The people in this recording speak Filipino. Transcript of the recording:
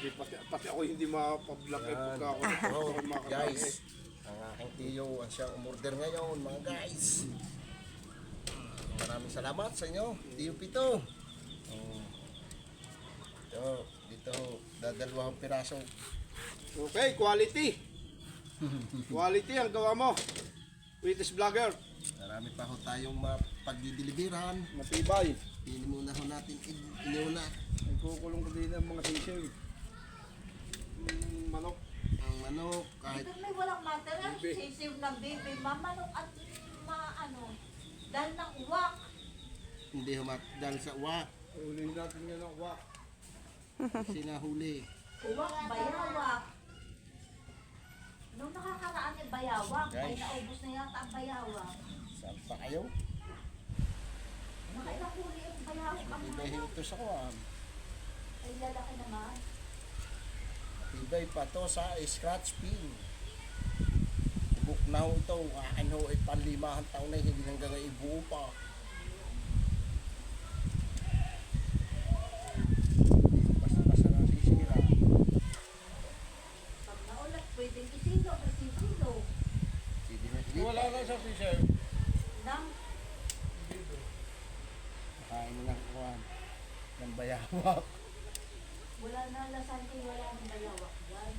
Hindi, pati ako hindi mapag-vlog eh pagka ako Guys, ang aking tiyo ang siyang umorder ngayon mga guys. Maraming salamat sa inyo, Tiyo Pito. Dito, dadalawang piraso. Okay, quality. Quality ang gawa mo. Witness vlogger. Marami pa ho tayong mapagdidiliberan. Matibay. Pili muna ho natin iniuna. Nagkukulong ko din ng mga sisig. Manok. Ang manok, kahit Ito may walang material, Bibi. sisiw ng bibi, mamanok at dahil ng uwak. hindi humat dahil sa uwak, Ulihin natin nga ng wak. sinahuli. Uwak, bayawak. Nung nakakaraan yung bayawak, ay Guys. naubos na yata ang bayawak. Saan pa kayo? Nakailang huli yung bayawak ang Ibahin ito sa kuwan. ay lalaki naman. Ibay pa to sa scratch pin. Book na ho ito. Ano ay panlimahan taon na hindi hanggang ibuo pa. Basta-basta na sisira. Pag naulat, pwedeng isilo, isilo. Hindi na hindi. Wala na sa sisig. Nang Kain na ng kuwan. Ng bayawak. wala na lasan wala ng bayawak dyan.